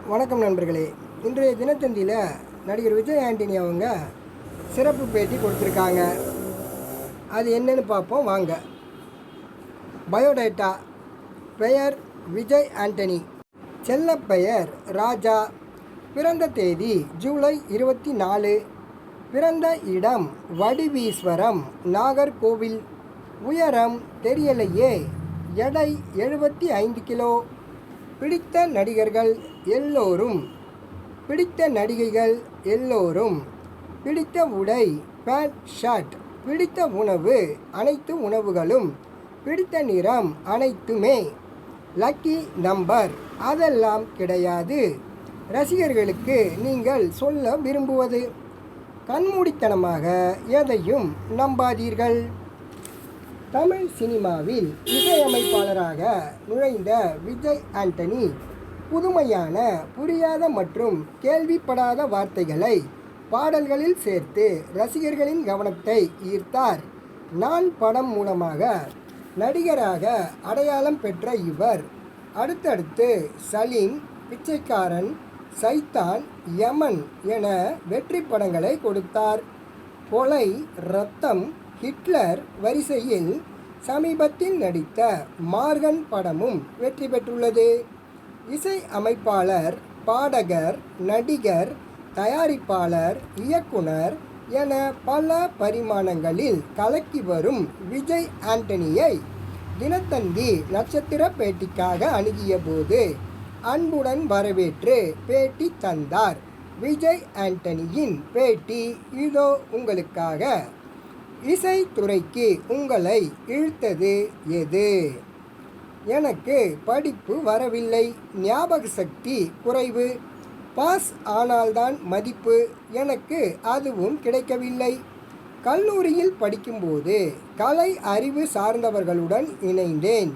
வணக்கம் நண்பர்களே. இன்றைய தினத்தந்தியில் நடிகர் விஜய் ஆண்டனி அவங்க சிறப்பு பேட்டி கொடுத்துருக்காங்க. அது என்னன்னு பார்ப்போம் வாங்க. பயோடேட்டா. பெயர் விஜய் ஆண்டனி. செல்ல பெயர் ராஜா. பிறந்த தேதி ஜூலை 24. பிறந்த இடம் வடிவீஸ்வரம், நாகர்கோவில். உயரம் தெரியலையே. எடை 75 கிலோ. பிடித்த நடிகர்கள் எல்லோரும். பிடித்த நடிகைகள் எல்லோரும். பிடித்த உடை பேண்ட் ஷர்ட். பிடித்த உணவு அனைத்து உணவுகளும். பிடித்த நிறம் அனைத்துமே. லக்கி நம்பர் அதெல்லாம் கிடையாது. ரசிகர்களுக்கு நீங்கள் சொல்ல விரும்புவது: கண்மூடித்தனமாக எதையும் நம்பாதீர்கள். தமிழ் சினிமாவில் இசையமைப்பாளராக நுழைந்த விஜய் ஆண்டனி புதுமையான, புரியாத மற்றும் கேள்விப்படாத வார்த்தைகளை பாடல்களில் சேர்த்து ரசிகர்களின் கவனத்தை ஈர்த்தார். நான் படம் மூலமாக நடிகராக அடையாளம் பெற்ற இவர் அடுத்தடுத்து சலீம், பிச்சைக்காரன், சைத்தான், யமன் என வெற்றி படங்களை கொடுத்தார். கொலை, ரத்தம், ஹிட்லர் வரிசையில் சமீபத்தில் நடித்த மார்கன் படமும் வெற்றி பெற்றுள்ளது. இசை அமைப்பாளர், பாடகர், நடிகர், தயாரிப்பாளர், இயக்குனர் என பல பரிமாணங்களில் கலக்கி வரும் விஜய் ஆண்டனியை தினத்தந்தி நட்சத்திர பேட்டிக்காக அணுகிய போது அன்புடன் வரவேற்று பேட்டி தந்தார். விஜய் ஆண்டனியின் பேட்டி இதோ உங்களுக்காக. இசைத்துறைக்கு உங்களை இழுத்தது எது? எனக்கு படிப்பு வரவில்லை, ஞாபக சக்தி குறைவு, பாஸ் ஆனால்தான் மதிப்பு, எனக்கு அதுவும் கிடைக்கவில்லை. கல்லூரியில் படிக்கும்போது கலை அறிவு சார்ந்தவர்களுடன் இணைந்தேன்.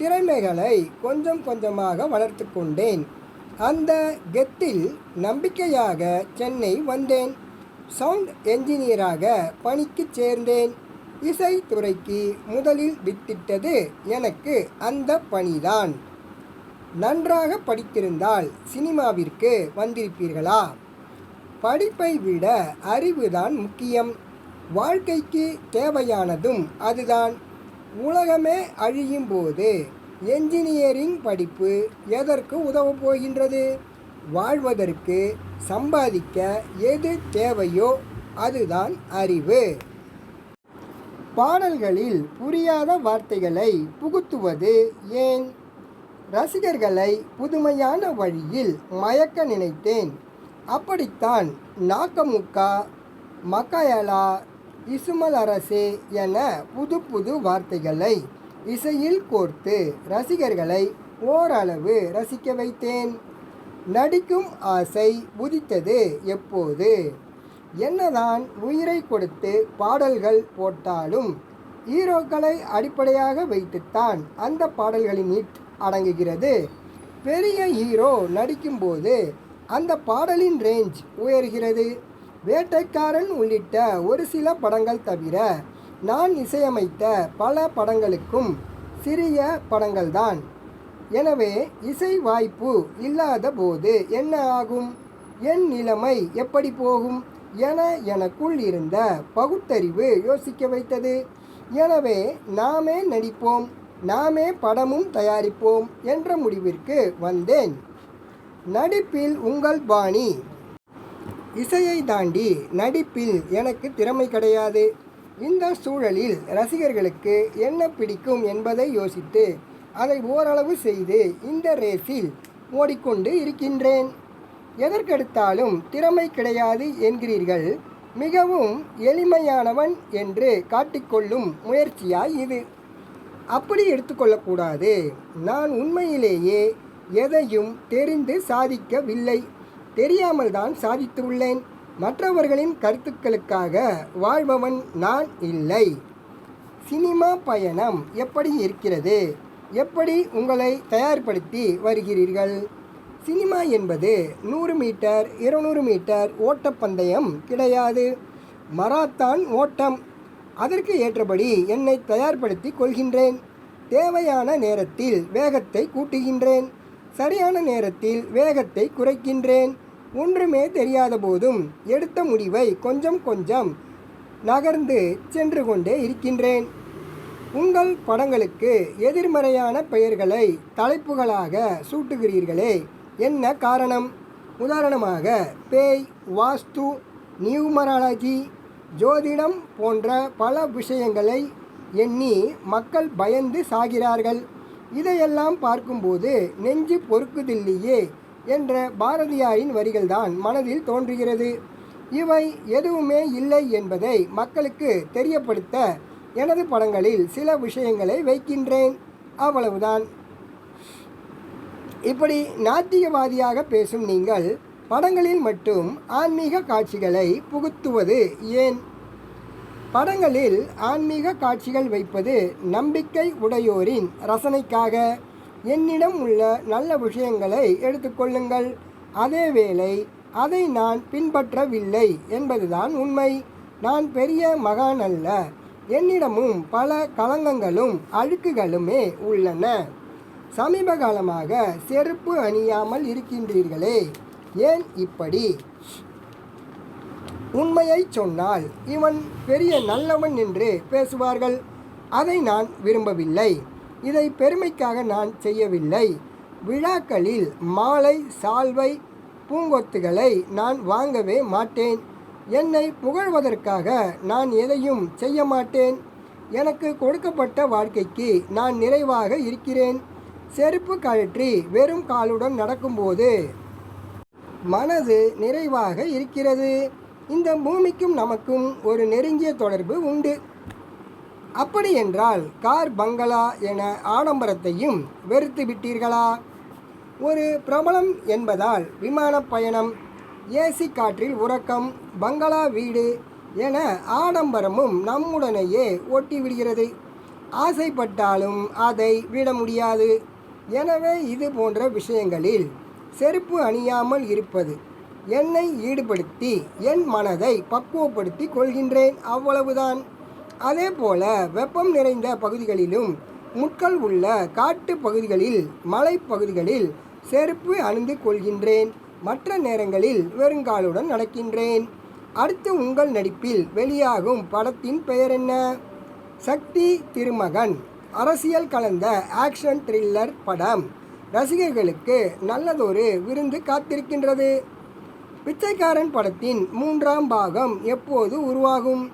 திறமைகளை கொஞ்சம் கொஞ்சமாக வளர்த்து கொண்டேன். அந்த கெத்தில் நம்பிக்கையாக சென்னை வந்தேன். சவுண்ட் என்ஜினியராக பணிக்கு சேர்ந்தேன். இசைத்துறைக்கு முதலில் வித்திட்டது எனக்கு அந்த பணிதான். நன்றாக படித்திருந்தால் சினிமாவிற்கு வந்திருப்பீர்களா? படிப்பை விட அறிவுதான் முக்கியம். வாழ்க்கைக்கு தேவையானதும் அதுதான். உலகமே அழியும் போது என்ஜினியரிங் படிப்பு எதற்கு உதவப் போகின்றது? வாழ்வதற்கு, சம்பாதிக்க எது தேவையோ அதுதான் அறிவு. பாடல்களில் புரியாத வார்த்தைகளை புகுத்துவது ஏன்? ரசிகர்களை புதுமையான வழியில் மயக்க நினைத்தேன். அப்படித்தான் நாக்கமுக்கா, மக்காயலா, இசுமல் அரசே என புது புது வார்த்தைகளை இசையில் கோர்த்து ரசிகர்களை ஓரளவு ரசிக்க வைத்தேன். நடிக்கும் ஆசை உதித்தது எப்போது? என்னதான் உயிரை கொடுத்து பாடல்கள் போட்டாலும் ஹீரோக்களை அடிப்படையாக வைத்துத்தான் அந்த பாடல்களின் ஹிட் அடங்குகிறது. பெரிய ஹீரோ நடிக்கும்போது அந்த பாடலின் ரேஞ்ச் உயர்கிறது. வேட்டைக்காரன் உள்ளிட்ட ஒரு சில படங்கள் தவிர நான் இசையமைத்த பல படங்களுக்கும் சிறிய படங்கள்தான். எனவே இசை வாய்ப்பு இல்லாத போது என்ன ஆகும், என் நிலைமை எப்படி போகும் என எனக்குள் இருந்த பகுத்தறிவு யோசிக்க வைத்தது. எனவே நாமே நடிப்போம், நாமே படமும் தயாரிப்போம் என்ற முடிவிற்கு வந்தேன். நடிப்பில் உங்கள் பாணி. இசையை தாண்டி நடிப்பில் எனக்கு திறமை கிடையாது. இந்த சூழலில் ரசிகர்களுக்கு என்ன பிடிக்கும் என்பதை யோசித்து அதை ஓரளவு செய்து இந்த ரேஸில் ஓடிக்கொண்டு இருக்கின்றேன். எதற்கெடுத்தாலும் திறமை கிடையாது என்கிறீர்கள். மிகவும் எளிமையானவன் என்று காட்டிக்கொள்ளும் முயற்சியாய் இது. அப்படி எடுத்துக்கொள்ளக்கூடாது. நான் உண்மையிலேயே எதையும் தெரிந்து சாதிக்கவில்லை. தெரியாமல் தான் சாதித்துள்ளேன். மற்றவர்களின் கருத்துக்களுக்காக வாழ்பவன் நான் இல்லை. சினிமா பயணம் எப்படி இருக்கிறது? எப்படி உங்களை தயார்படுத்தி வருகிறீர்கள்? சினிமா என்பது 100 மீட்டர் 200 மீட்டர் ஓட்டப்பந்தயம் கிடையாது. மராத்தான் ஓட்டம். அதற்கு ஏற்றபடி என்னை தயார்படுத்தி கொள்கின்றேன். தேவையான நேரத்தில் வேகத்தை கூட்டுகின்றேன். சரியான நேரத்தில் வேகத்தை குறைக்கின்றேன். ஒன்றுமே தெரியாத போதும் எடுத்த முடிவை கொஞ்சம் கொஞ்சம் நகர்ந்து சென்று கொண்டே இருக்கின்றேன். உங்கள் படங்களுக்கு எதிர்மறையான பெயர்களை தலைப்புகளாக சூட்டுகிறீர்களே, என்ன காரணம்? உதாரணமாக பேய், வாஸ்து, நியூமராலஜி, ஜோதிடம் போன்ற பல விஷயங்களை எண்ணி மக்கள் பயந்து சாகிறார்கள். இதையெல்லாம் பார்க்கும்போது நெஞ்சு பொறுக்குதில்லையே என்ற பாரதியாரின் வரிகள்தான் மனதில் தோன்றுகிறது. இவை எதுவுமே இல்லை என்பதை மக்களுக்கு தெரியப்படுத்த எனது படங்களில் சில விஷயங்களை வைக்கின்றேன், அவ்வளவுதான். இப்படி நாத்திகவாதியாக பேசும் நீங்கள் படங்களில் மட்டும் ஆன்மீக காட்சிகளை புகுத்துவது ஏன்? படங்களில் ஆன்மீக காட்சிகள் வைப்பது நம்பிக்கை உடையோரின் ரசனைக்காக. என்னிடம் உள்ள நல்ல விஷயங்களை எடுத்துக்கொள்ளுங்கள். அதேவேளை அதை நான் பின்பற்றவில்லை என்பதுதான் உண்மை. நான் பெரிய மகான் அல்ல. என்னிடமும் பல களங்கங்களும் அழுக்குகளுமே உள்ளன. சமீப காலமாக செருப்பு அணியாமல் இருக்கின்றீர்களே, ஏன் இப்படி? உண்மையை சொன்னால் இவன் பெரிய நல்லவன் என்று பேசுவார்கள். அதை நான் விரும்பவில்லை. இதை பெருமைக்காக நான் செய்யவில்லை. விழாக்களில் மாலை, சால்வை, பூங்கொத்துகளை நான் வாங்கவே மாட்டேன். என்னை புகழ்வதற்காக நான் எதையும் செய்ய மாட்டேன். எனக்கு கொடுக்கப்பட்ட வாழ்க்கைக்கு நான் நிறைவாக இருக்கிறேன். செருப்பு கழற்றி வெறும் காலுடன் நடக்கும்போது மனது நிறைவாக இருக்கிறது. இந்த பூமிக்கும் நமக்கும் ஒரு நெருங்கிய தொடர்பு உண்டு. அப்படி என்றால் கார், பங்களா என ஆடம்பரத்தையும் வெறுத்து விட்டீர்களா? ஒரு பிரபலம் என்பதால் விமான பயணம், ஏசி காற்றில் உறக்கம், பங்களா வீடு என ஆடம்பரமும் நம்முடனேயே ஒட்டி விடுகிறது. ஆசைப்பட்டாலும் அதை விட முடியாது. எனவே இது போன்ற விஷயங்களில் செருப்பு அணியாமல் இருப்பது என்னை ஈடுபடுத்தி என் மனதை பக்குவப்படுத்தி கொள்கின்றேன், அவ்வளவுதான். அதே போல வெப்பம் நிறைந்த பகுதிகளிலும் முட்கள் உள்ள காட்டு பகுதிகளில், மலைப்பகுதிகளில் செருப்பு அணிந்து கொள்கின்றேன். மற்ற நேரங்களில் வெறுங்காலுடன் நடக்கின்றேன். அடுத்து உங்கள் நடிப்பில் வெளியாகும் படத்தின் பெயர் என்ன? சக்தி திருமகன். அரசியல் கலந்த ஆக்ஷன் த்ரில்லர் படம். ரசிகர்களுக்கு நல்லதொரு விருந்து காத்திருக்கின்றது. பிச்சைக்காரன் படத்தின் 3ஆம் பாகம் எப்போது உருவாகும்?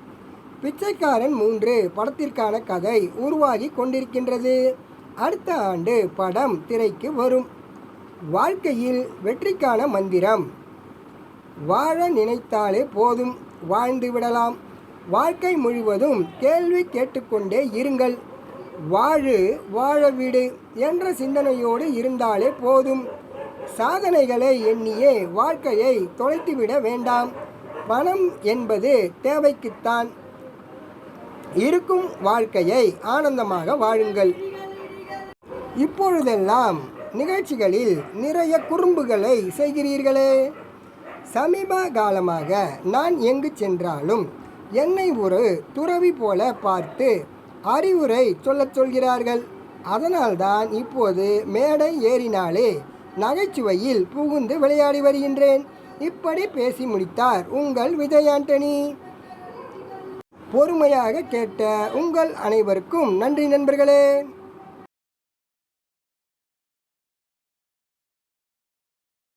பிச்சைக்காரன் 3 படத்திற்கான கதை உருவாகி கொண்டிருக்கின்றது. அடுத்த ஆண்டு படம் திரைக்கு வரும். வாழ்க்கையில் வெற்றிக்கான மந்திரம்: வாழ நினைத்தாலே போதும், வாழ்ந்து விடலாம். வாழ்க்கை முழுவதும் கேள்வி கேட்டுக்கொண்டே இருங்கள். வாழ விடு என்ற சிந்தனையோடு இருந்தாலே போதும். சாதனைகளை எண்ணியே வாழ்க்கையை தொலைத்துவிட வேண்டாம். பணம் என்பது தேவைக்குத்தான். இருக்கும் வாழ்க்கையை ஆனந்தமாக வாழுங்கள். இப்பொழுதெல்லாம் நிகழ்ச்சிகளில் நிறைய குறும்புகளை செய்கிறீர்களே. சமீப காலமாக நான் எங்கு சென்றாலும் என்னை ஒரு துறவி போல பார்த்து அறிவுரை சொல்லச் சொல்கிறார்கள். அதனால்தான் இப்போது மேடை ஏறினாலே நகைச்சுவையில் புகுந்து விளையாடி வருகின்றேன். இப்படி பேசி முடித்தார் உங்கள் விஜய் ஆண்டனி. பொறுமையாக கேட்ட உங்கள் அனைவருக்கும் நன்றி நண்பர்களே.